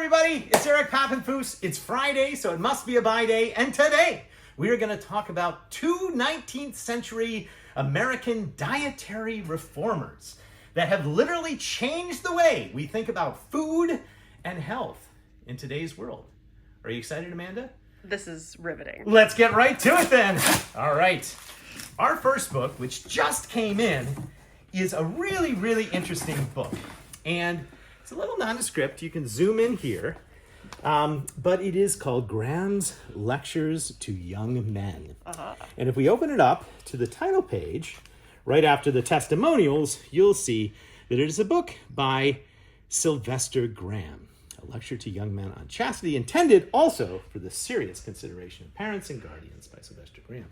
everybody, it's Eric Pappenfuss. It's Friday, so it must be a buy day, and today we are going to talk about two 19th century American dietary reformers that have literally changed the way we think about food and health in today's world. Are you excited, Amanda? This is riveting. Let's get right to it then. All right. Our first book, which just came in, is a really, really interesting book. And it's a little nondescript. You can zoom in here. But it is called Graham's Lectures to Young Men. And if we open it up to the title page, right after the testimonials, you'll see that it is a book by Sylvester Graham. A lecture to young men on chastity, intended also for the serious consideration of parents and guardians by Sylvester Graham.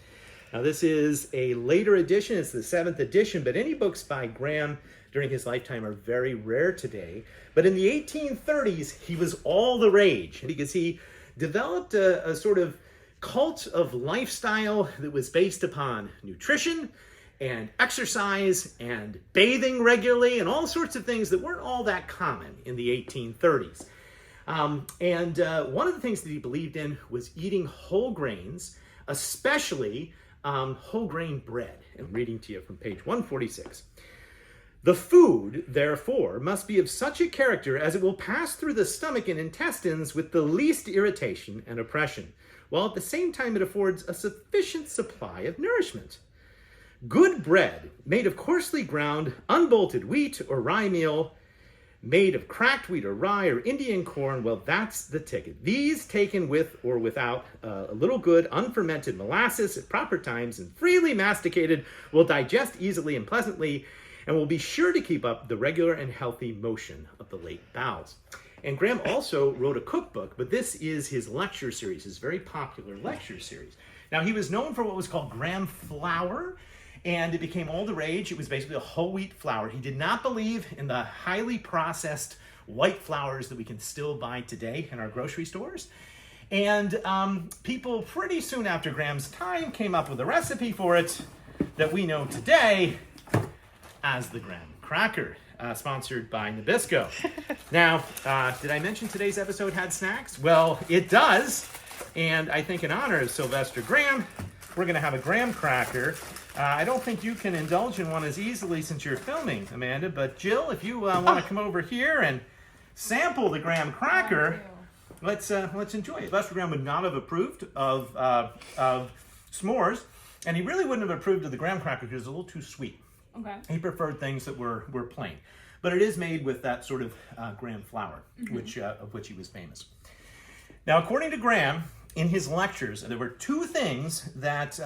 Now, this is a later edition. It's the 7th edition, but any books by Graham during his lifetime are very rare today. But in the 1830s, he was all the rage because he developed a sort of cult of lifestyle that was based upon nutrition and exercise and bathing regularly and all sorts of things that weren't all that common in the 1830s. One of the things that he believed in was eating whole grains, especially whole grain bread. I'm reading to you from page 146. The food, therefore, must be of such a character as it will pass through the stomach and intestines with the least irritation and oppression, while at the same time it affords a sufficient supply of nourishment. Good bread, made of coarsely ground, unbolted wheat or rye meal, made of cracked wheat or rye or Indian corn, well, that's the ticket. These taken with or without a little good unfermented molasses at proper times and freely masticated will digest easily and pleasantly and will be sure to keep up the regular and healthy motion of the late bowels. And Graham also wrote a cookbook, but this is his lecture series, his very popular lecture series. Now, he was known for what was called Graham flour, and it became all the rage. It was basically a whole wheat flour. He did not believe in the highly processed white flours that we can still buy today in our grocery stores. And people pretty soon after Graham's time came up with a recipe for it that we know today as the Graham cracker, sponsored by Nabisco. Now, did I mention today's episode had snacks? Well, it does. And I think in honor of Sylvester Graham, we're going to have a Graham cracker. I don't think you can indulge in one as easily since you're filming, Amanda, but Jill, if you want to come over here and sample the Graham cracker, let's enjoy it. Sylvester Graham would not have approved of s'mores, and he really wouldn't have approved of the Graham cracker because it's a little too sweet. Okay. He preferred things that were plain. But it is made with that sort of Graham flour, of which he was famous. Now, according to Graham, in his lectures, there were two things that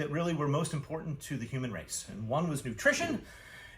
really were most important to the human race. And one was nutrition,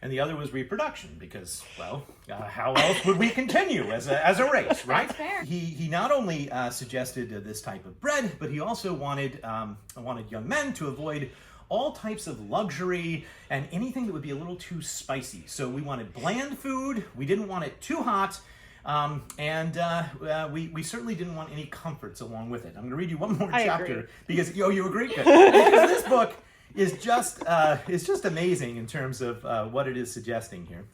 and the other was reproduction, because, well, how else would we continue as a race, right? That's fair. He not only suggested this type of bread, but he also wanted young men to avoid all types of luxury and anything that would be a little too spicy. So we wanted bland food, we didn't want it too hot, we certainly didn't want any comforts along with it. I'm going to read you one more chapter agree. because you agree? Good. Because this book is just amazing in terms of what it is suggesting here.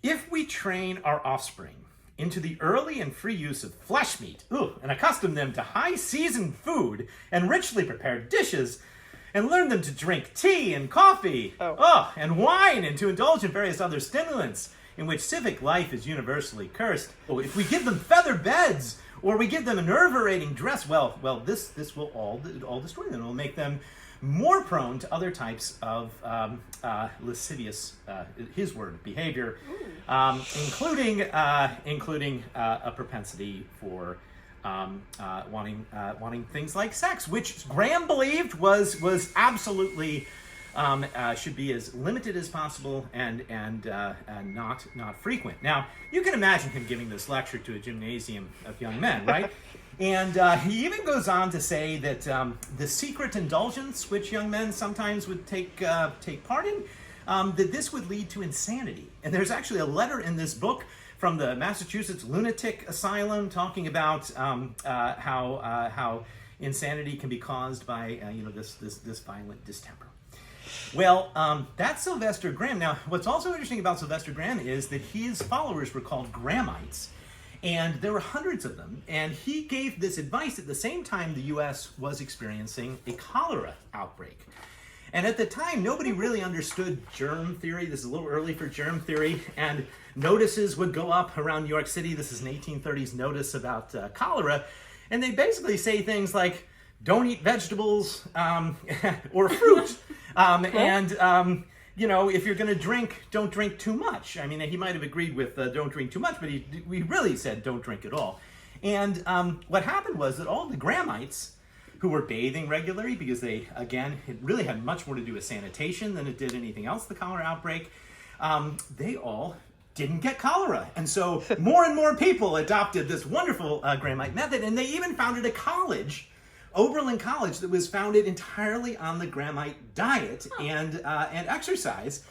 If we train our offspring into the early and free use of flesh meat, and accustom them to high seasoned food and richly prepared dishes, and learn them to drink tea and coffee, and wine, and to indulge in various other stimulants in which civic life is universally cursed. If we give them feather beds, or we give them a nerve-rating dress, well, this will all destroy them. It will make them more prone to other types of lascivious, his word, behavior, including a propensity for wanting things like sex, which Graham believed was absolutely should be as limited as possible and not frequent. Now, you can imagine him giving this lecture to a gymnasium of young men, right? And he even goes on to say that the secret indulgence which young men sometimes would take part in, that this would lead to insanity. And there's actually a letter in this book from the Massachusetts Lunatic Asylum talking about how insanity can be caused by this violent distemper. Well, that's Sylvester Graham. Now, what's also interesting about Sylvester Graham is that his followers were called Grahamites. And there were hundreds of them. And he gave this advice at the same time the U.S. was experiencing a cholera outbreak. And at the time, nobody really understood germ theory. This is a little early for germ theory. And notices would go up around New York City. This is an 1830s notice about cholera. And they basically say things like, don't eat vegetables or fruit. You know, if you're going to drink, don't drink too much. I mean, he might have agreed with don't drink too much, but we really said don't drink at all. And what happened was that all the Grahamites who were bathing regularly, because they, again, it really had much more to do with sanitation than it did anything else, the cholera outbreak, they all didn't get cholera. And so more and more people adopted this wonderful Grahamite method, and they even founded a college, Oberlin College, that was founded entirely on the Grahamite diet and exercise.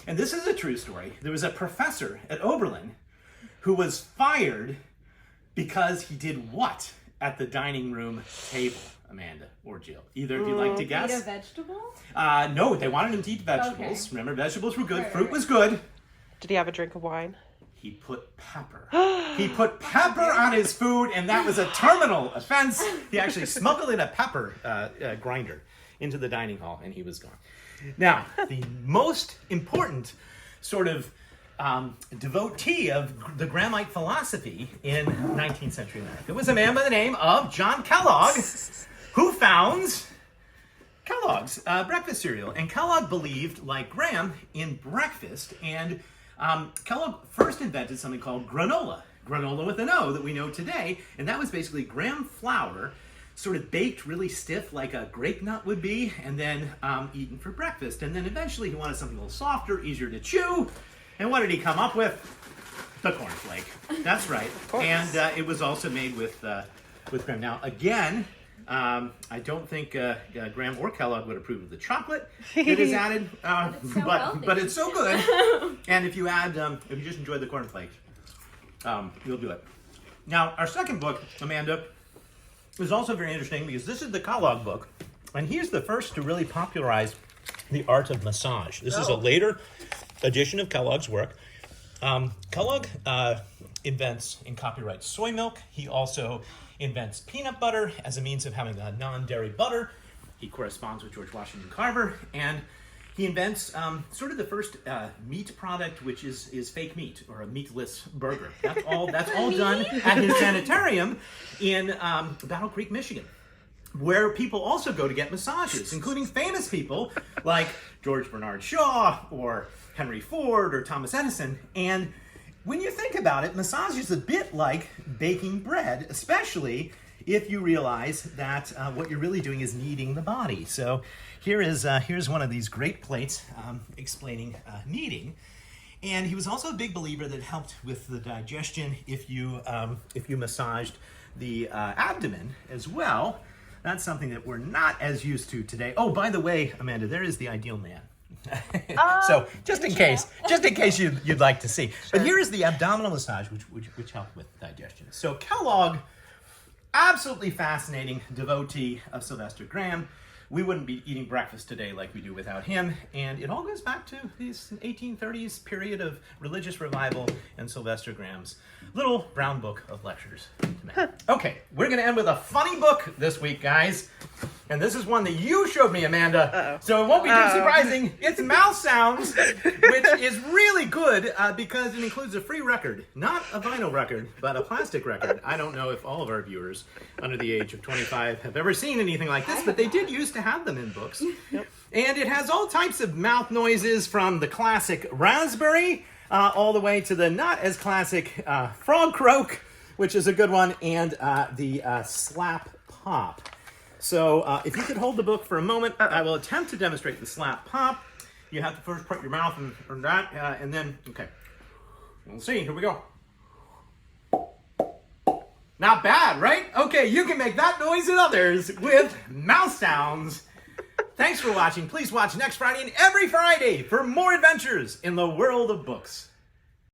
And this is a true story. There was a professor at Oberlin who was fired because he did what at the dining room table, Amanda or Jill? Either of you like to guess? Eat a vegetable? No, they wanted him to eat vegetables. Okay. Remember, vegetables were good. Right, Fruit was good. Did he have a drink of wine? He put pepper. He put pepper on his food, and that was a terminal offense. He actually smuggled in a pepper grinder into the dining hall, and he was gone. Now, the most important sort of devotee of the Grahamite philosophy in 19th century America was a man by the name of John Kellogg, who founds Kellogg's breakfast cereal. And Kellogg believed, like Graham, in breakfast, and Kellogg first invented something called granola with an O that we know today, and that was basically graham flour sort of baked really stiff like a grape nut would be, and then eaten for breakfast. And then eventually he wanted something a little softer, easier to chew, and what did he come up with? The cornflake. That's right. And it was also made with Graham. Now, again, I don't think Graham or Kellogg would approve of the chocolate that is added, but it's so good. And if you add, if you just enjoy the cornflakes, you'll do it. Now, our second book, Amanda, is also very interesting because this is the Kellogg book, and he's the first to really popularize the art of massage. This is a later edition of Kellogg's work. Kellogg invents and copyrights soy milk. He also invents peanut butter as a means of having a non-dairy butter. He corresponds with George Washington Carver, and he invents sort of the first meat product, which is fake meat, or a meatless burger. That's all done at his sanitarium in Battle Creek, Michigan, where people also go to get massages, including famous people like George Bernard Shaw or Henry Ford or Thomas Edison. And when you think about it, massage is a bit like baking bread, especially if you realize that what you're really doing is kneading the body. So here's one of these great plates explaining kneading. And he was also a big believer that it helped with the digestion if you massaged the abdomen as well. That's something that we're not as used to today. Oh, by the way, Amanda, there is the ideal man. So just in case you'd like to see. Sure. But here is the abdominal massage, which helped with digestion. So Kellogg, absolutely fascinating devotee of Sylvester Graham. We wouldn't be eating breakfast today like we do without him. And it all goes back to this 1830s period of religious revival and Sylvester Graham's little brown book of lectures to men. Okay, we're going to end with a funny book this week, guys. And this is one that you showed me, Amanda. Uh-oh. So it won't be too surprising. It's Mouth Sounds, which is really good because it includes a free record. Not a vinyl record, but a plastic record. I don't know if all of our viewers under the age of 25 have ever seen anything like this, but they did used to have them in books. Yep. And it has all types of mouth noises, from the classic raspberry all the way to the not as classic frog croak, which is a good one, and the slap pop. So if you could hold the book for a moment, I will attempt to demonstrate the slap pop. You have to first put your mouth in that, and then, okay. We'll see, here we go. Not bad, right? Okay, you can make that noise and others with Mouth Sounds. Thanks for watching. Please watch next Friday and every Friday for more adventures in the world of books.